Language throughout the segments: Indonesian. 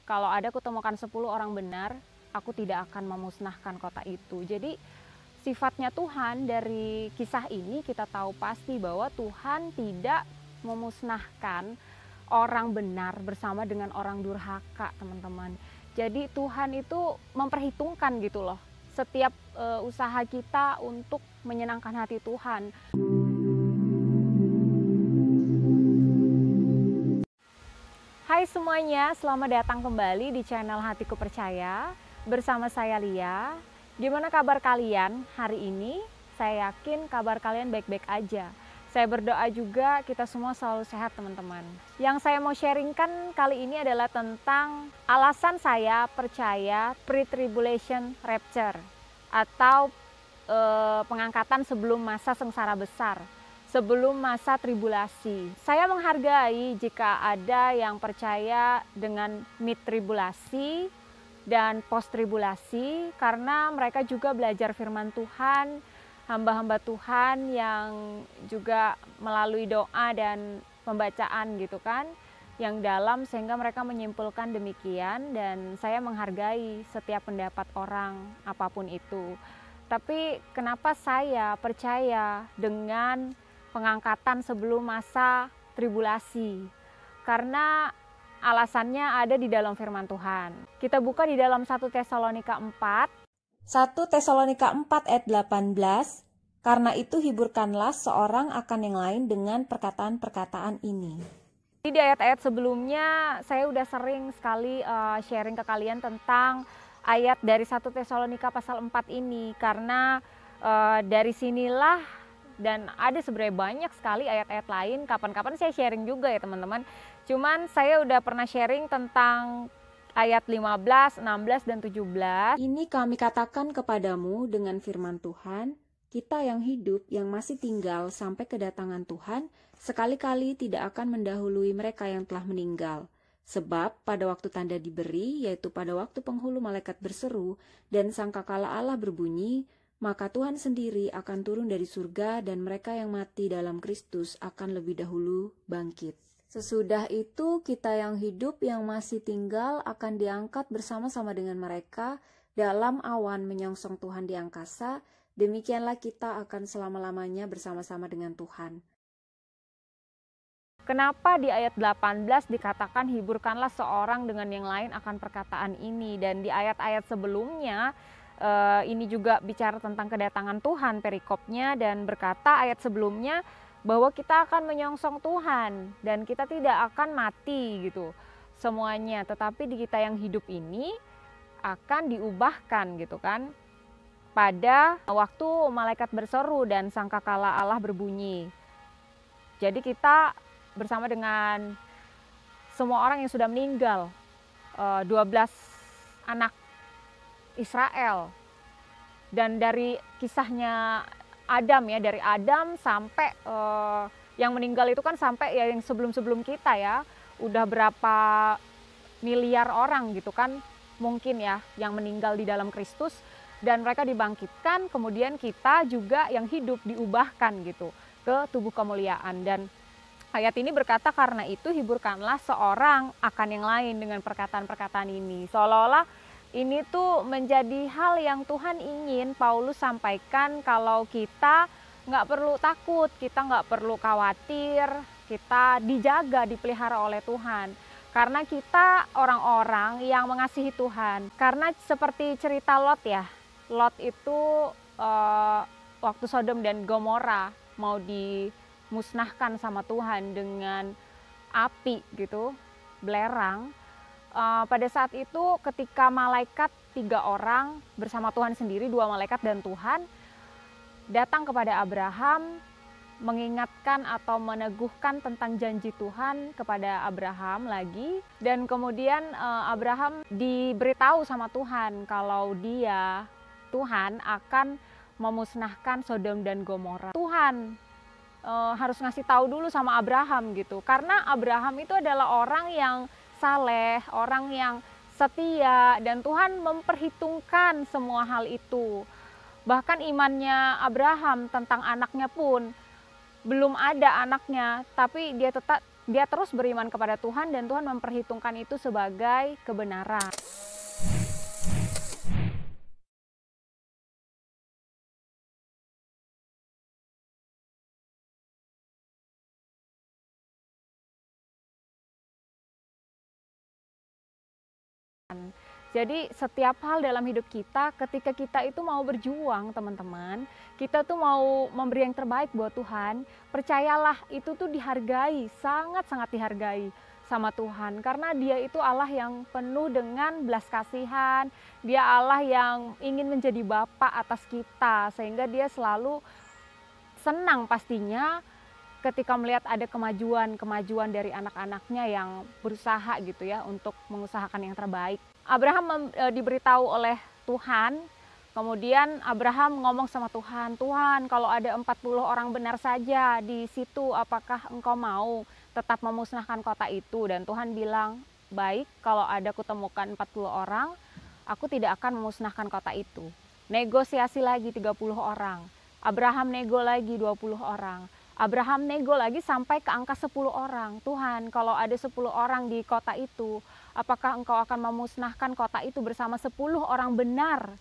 kalau ada kutemukan 10 orang benar, aku tidak akan memusnahkan kota itu. Jadi sifatnya Tuhan dari kisah ini kita tahu pasti bahwa Tuhan tidak memusnahkan orang benar bersama dengan orang durhaka, teman-teman. Jadi Tuhan itu memperhitungkan gitu loh setiap usaha kita untuk menyenangkan hati Tuhan. Hai semuanya, selamat datang kembali di channel Hatiku Percaya bersama saya Lia. Gimana kabar kalian hari ini? Saya yakin kabar kalian baik-baik aja. Saya berdoa juga kita semua selalu sehat, teman-teman. Yang saya mau sharingkan kali ini adalah tentang alasan saya percaya pre-tribulation rapture atau pengangkatan sebelum masa sengsara besar, sebelum masa tribulasi. Saya menghargai jika ada yang percaya dengan mid-tribulasi dan post-tribulasi, karena mereka juga belajar firman Tuhan, hamba-hamba Tuhan yang juga melalui doa dan pembacaan gitu kan, yang dalam sehingga mereka menyimpulkan demikian, dan saya menghargai setiap pendapat orang apapun itu. Tapi kenapa saya percaya dengan pengangkatan sebelum masa tribulasi? Karena alasannya ada di dalam firman Tuhan. Kita buka di dalam 1 Tesalonika 4. 1 Tesalonika 4 ayat 18, karena itu hiburkanlah seorang akan yang lain dengan perkataan-perkataan ini. Di ayat-ayat sebelumnya saya udah sering sekali sharing ke kalian tentang ayat dari 1 Tesalonika pasal 4 ini, karena dari sinilah, dan ada sebenarnya banyak sekali ayat-ayat lain, kapan-kapan saya sharing juga ya teman-teman. Cuman saya udah pernah sharing tentang ayat 15, 16, dan 17. Ini kami katakan kepadamu dengan firman Tuhan, kita yang hidup, yang masih tinggal sampai kedatangan Tuhan, sekali-kali tidak akan mendahului mereka yang telah meninggal. Sebab pada waktu tanda diberi, yaitu pada waktu penghulu malaikat berseru, dan sangkakala Allah berbunyi, maka Tuhan sendiri akan turun dari surga, dan mereka yang mati dalam Kristus akan lebih dahulu bangkit. Sesudah itu kita yang hidup yang masih tinggal akan diangkat bersama-sama dengan mereka dalam awan menyongsong Tuhan di angkasa, demikianlah kita akan selama-lamanya bersama-sama dengan Tuhan. Kenapa di ayat 18 dikatakan hiburkanlah seorang dengan yang lain akan perkataan ini, dan di ayat-ayat sebelumnya ini juga bicara tentang kedatangan Tuhan perikopnya, dan berkata ayat sebelumnya bahwa kita akan menyongsong Tuhan dan kita tidak akan mati gitu semuanya, tetapi di kita yang hidup ini akan diubahkan gitu kan pada waktu malaikat berseru dan sangkakala Allah berbunyi. Jadi kita bersama dengan semua orang yang sudah meninggal, 12 anak Israel, dan dari kisahnya Adam ya, dari Adam sampai yang meninggal itu kan sampai ya yang sebelum-sebelum kita ya, udah berapa miliar orang gitu kan mungkin ya yang meninggal di dalam Kristus, dan mereka dibangkitkan, kemudian kita juga yang hidup diubahkan gitu ke tubuh kemuliaan. Dan ayat ini berkata karena itu hiburkanlah seorang akan yang lain dengan perkataan-perkataan ini. Seolah-olah ini tuh menjadi hal yang Tuhan ingin Paulus sampaikan, kalau kita nggak perlu takut, kita nggak perlu khawatir, kita dijaga, dipelihara oleh Tuhan. Karena kita orang-orang yang mengasihi Tuhan. Karena seperti cerita Lot ya, Lot itu waktu Sodom dan Gomora mau dimusnahkan sama Tuhan dengan api gitu, belerang. Pada saat itu ketika malaikat 3 orang bersama Tuhan sendiri, 2 malaikat dan Tuhan, datang kepada Abraham mengingatkan atau meneguhkan tentang janji Tuhan kepada Abraham lagi. Dan kemudian Abraham diberitahu sama Tuhan kalau Tuhan akan memusnahkan Sodom dan Gomora. Tuhan harus ngasih tahu dulu sama Abraham gitu, karena Abraham itu adalah orang yang saleh, orang yang setia, dan Tuhan memperhitungkan semua hal itu. Bahkan imannya Abraham tentang anaknya pun belum ada anaknya, tapi dia Dia terus beriman kepada Tuhan dan Tuhan memperhitungkan itu sebagai kebenaran. Jadi setiap hal dalam hidup kita, ketika kita itu mau berjuang teman-teman, kita tuh mau memberi yang terbaik buat Tuhan, percayalah itu tuh dihargai, sangat-sangat dihargai sama Tuhan. Karena Dia itu Allah yang penuh dengan belas kasihan, Dia Allah yang ingin menjadi Bapa atas kita, sehingga Dia selalu senang pastinya ketika melihat ada kemajuan dari anak-anaknya yang berusaha gitu ya untuk mengusahakan yang terbaik. Abraham diberitahu oleh Tuhan, kemudian Abraham ngomong sama Tuhan, Tuhan kalau ada 40 orang benar saja di situ, apakah engkau mau tetap memusnahkan kota itu? Dan Tuhan bilang, baik, kalau ada kutemukan 40 orang, aku tidak akan memusnahkan kota itu. Negosiasi lagi 30 orang, Abraham nego lagi 20 orang. Abraham nego lagi sampai ke angka 10 orang. Tuhan, kalau ada 10 orang di kota itu, apakah engkau akan memusnahkan kota itu bersama 10 orang benar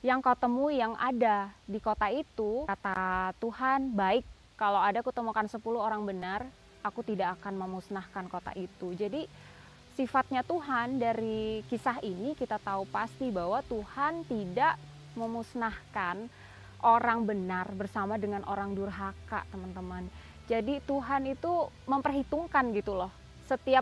yang kau temui yang ada di kota itu? Kata Tuhan, baik, kalau ada kutemukan 10 orang benar, aku tidak akan memusnahkan kota itu. Jadi sifatnya Tuhan dari kisah ini kita tahu pasti bahwa Tuhan tidak memusnahkan orang benar bersama dengan orang durhaka, teman-teman. Jadi Tuhan itu memperhitungkan gitu loh setiap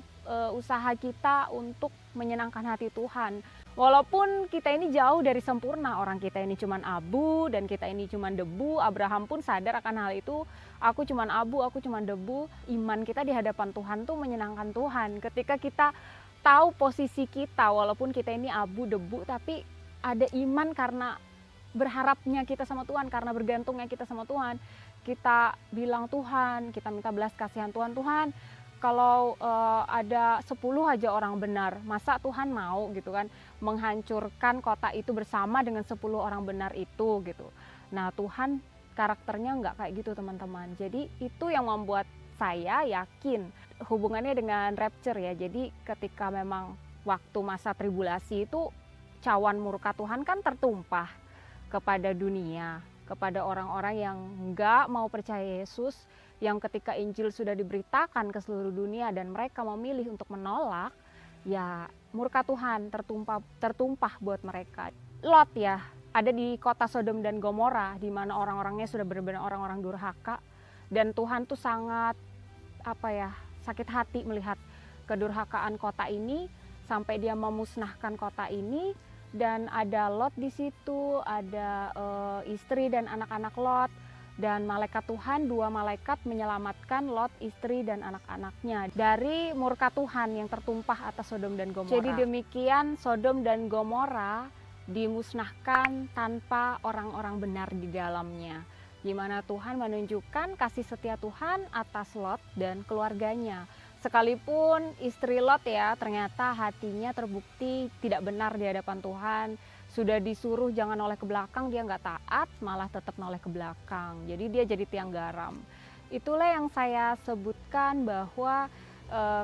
usaha kita untuk menyenangkan hati Tuhan. Walaupun kita ini jauh dari sempurna, orang kita ini cuman abu dan kita ini cuman debu. Abraham pun sadar akan hal itu, aku cuman abu, aku cuman debu. Iman kita di hadapan Tuhan tuh menyenangkan Tuhan. Ketika kita tahu posisi kita, walaupun kita ini abu, debu, tapi ada iman karena berharapnya kita sama Tuhan, karena bergantungnya kita sama Tuhan, kita bilang Tuhan, kita minta belas kasihan Tuhan, Tuhan kalau ada 10 aja orang benar, masa Tuhan mau gitu kan menghancurkan kota itu bersama dengan 10 orang benar itu gitu. Nah Tuhan karakternya nggak kayak gitu teman-teman. Jadi itu yang membuat saya yakin hubungannya dengan rapture ya. Jadi ketika memang waktu masa tribulasi itu cawan murka Tuhan kan tertumpah kepada dunia, kepada orang-orang yang nggak mau percaya Yesus, yang ketika Injil sudah diberitakan ke seluruh dunia dan mereka memilih untuk menolak, ya murka Tuhan tertumpah buat mereka. Lot ya, ada di kota Sodom dan Gomora, di mana orang-orangnya sudah benar-benar orang-orang durhaka, dan Tuhan tuh sangat sakit hati melihat kedurhakaan kota ini, sampai Dia memusnahkan kota ini. Dan ada Lot di situ, ada istri dan anak-anak Lot, dan malaikat Tuhan, 2 malaikat menyelamatkan Lot, istri dan anak-anaknya dari murka Tuhan yang tertumpah atas Sodom dan Gomora. Jadi demikian Sodom dan Gomora dimusnahkan tanpa orang-orang benar di dalamnya, di mana Tuhan menunjukkan kasih setia Tuhan atas Lot dan keluarganya. Sekalipun istri Lot ya ternyata hatinya terbukti tidak benar di hadapan Tuhan, sudah disuruh jangan noleh ke belakang, dia nggak taat, malah tetap noleh ke belakang. Jadi dia jadi tiang garam. Itulah yang saya sebutkan bahwa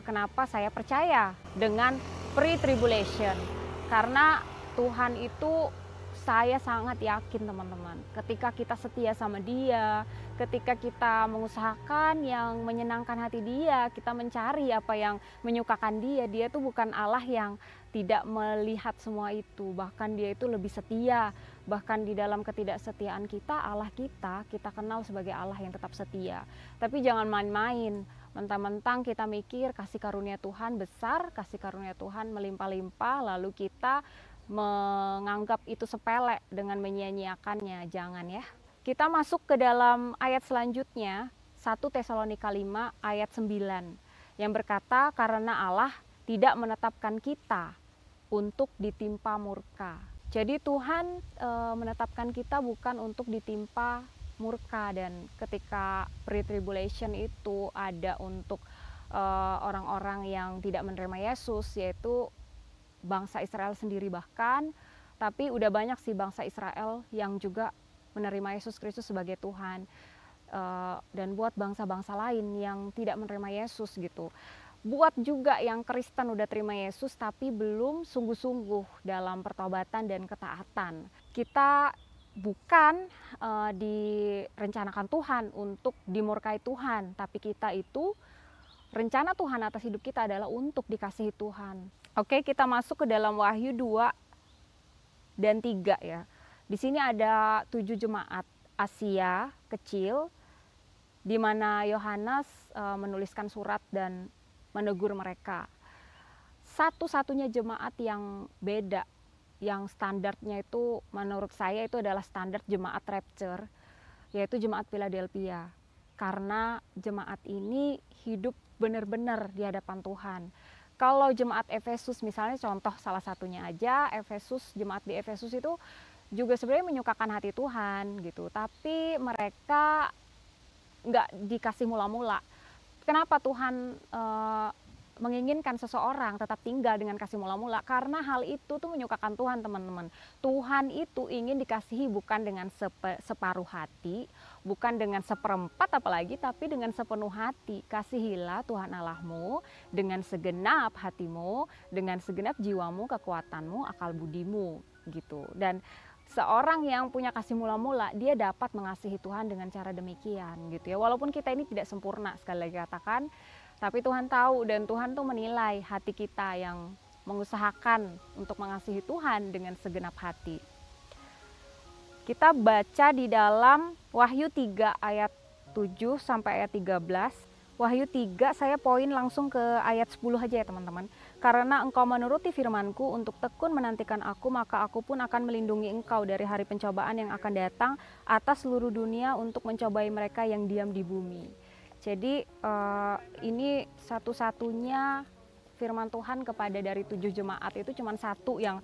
kenapa saya percaya dengan pre-tribulation. Karena Tuhan itu saya sangat yakin teman-teman, ketika kita setia sama Dia, ketika kita mengusahakan yang menyenangkan hati Dia, kita mencari apa yang menyukakan Dia, Dia itu bukan Allah yang tidak melihat semua itu, bahkan Dia itu lebih setia. Bahkan di dalam ketidaksetiaan kita, Allah kita kenal sebagai Allah yang tetap setia. Tapi jangan main-main, mentang-mentang kita mikir kasih karunia Tuhan besar, kasih karunia Tuhan melimpah-limpah, lalu kita menganggap itu sepele dengan menyia-nyiakannya. Jangan ya. Kita masuk ke dalam ayat selanjutnya, 1 Tesalonika 5 ayat 9 yang berkata, karena Allah tidak menetapkan kita untuk ditimpa murka. Jadi Tuhan menetapkan kita bukan untuk ditimpa murka, dan ketika pre-tribulation itu ada untuk orang-orang yang tidak menerima Yesus, yaitu bangsa Israel sendiri bahkan, tapi udah banyak sih bangsa Israel yang juga menerima Yesus Kristus sebagai Tuhan. dan buat bangsa-bangsa lain yang tidak menerima Yesus gitu. Buat juga yang Kristen udah terima Yesus tapi belum sungguh-sungguh dalam pertobatan dan ketaatan. Kita bukan direncanakan Tuhan untuk dimurkai Tuhan, tapi kita itu rencana Tuhan atas hidup kita adalah untuk dikasihi Tuhan. Oke, kita masuk ke dalam Wahyu 2 dan 3 ya. Di sini ada 7 jemaat Asia kecil di mana Yohanes menuliskan surat dan menegur mereka. Satu-satunya jemaat yang beda, yang standarnya itu menurut saya itu adalah standar jemaat rapture, yaitu jemaat Philadelphia. Karena jemaat ini hidup benar-benar di hadapan Tuhan. Kalau jemaat Efesus misalnya, contoh salah satunya aja, jemaat di Efesus itu juga sebenarnya menyukakan hati Tuhan gitu, tapi mereka nggak dikasih mula-mula. Kenapa Tuhan menginginkan seseorang tetap tinggal dengan kasih mula-mula? Karena hal itu tuh menyukakan Tuhan, teman-teman. Tuhan itu ingin dikasihi bukan dengan separuh hati, bukan dengan seperempat apalagi, tapi dengan sepenuh hati. Kasihilah Tuhan Allahmu dengan segenap hatimu, dengan segenap jiwamu, kekuatanmu, akal budimu gitu. Dan seorang yang punya kasih mula-mula, dia dapat mengasihi Tuhan dengan cara demikian gitu ya. Walaupun kita ini tidak sempurna, sekali lagi katakan, tapi Tuhan tahu dan Tuhan tuh menilai hati kita yang mengusahakan untuk mengasihi Tuhan dengan segenap hati. Kita baca di dalam Wahyu 3 ayat 7 sampai ayat 13. Wahyu 3 saya poin langsung ke ayat 10 aja ya teman-teman. Karena engkau menuruti firmanku untuk tekun menantikan aku, maka aku pun akan melindungi engkau dari hari pencobaan yang akan datang atas seluruh dunia untuk mencobai mereka yang diam di bumi. Jadi ini satu-satunya firman Tuhan kepada dari 7 jemaat itu cuma satu yang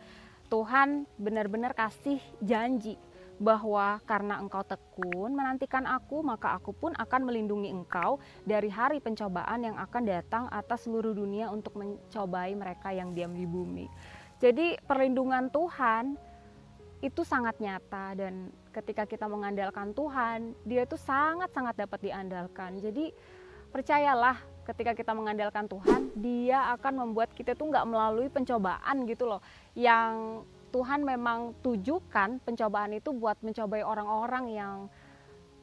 Tuhan benar-benar kasih janji bahwa karena engkau tekun menantikan aku, maka aku pun akan melindungi engkau dari hari pencobaan yang akan datang atas seluruh dunia untuk mencobai mereka yang diam di bumi. Jadi perlindungan Tuhan itu sangat nyata, dan ketika kita mengandalkan Tuhan, dia itu sangat-sangat dapat diandalkan. Jadi percayalah, ketika kita mengandalkan Tuhan, dia akan membuat kita tuh nggak melalui pencobaan gitu loh, yang Tuhan memang tujukan pencobaan itu buat mencobai orang-orang yang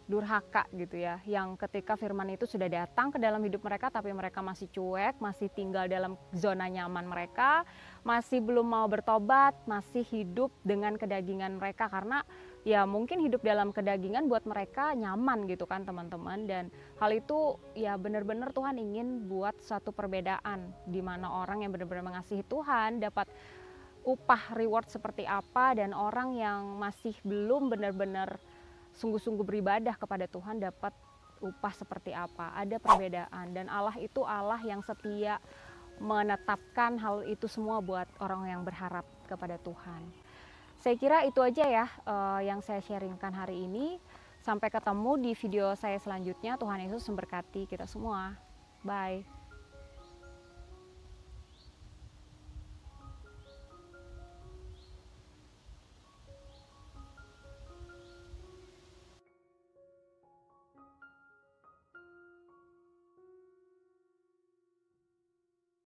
durhaka gitu ya, yang ketika firman itu sudah datang ke dalam hidup mereka tapi mereka masih cuek, masih tinggal dalam zona nyaman mereka, masih belum mau bertobat, masih hidup dengan kedagingan mereka, karena ya mungkin hidup dalam kedagingan buat mereka nyaman gitu kan teman-teman. Dan hal itu ya benar-benar Tuhan ingin buat suatu perbedaan di mana orang yang benar-benar mengasihi Tuhan dapat upah reward seperti apa, dan orang yang masih belum benar-benar sungguh-sungguh beribadah kepada Tuhan dapat upah seperti apa. Ada perbedaan, dan Allah itu Allah yang setia menetapkan hal itu semua buat orang yang berharap kepada Tuhan. Saya kira itu aja ya yang saya sharingkan hari ini. Sampai ketemu di video saya selanjutnya. Tuhan Yesus memberkati kita semua. Bye.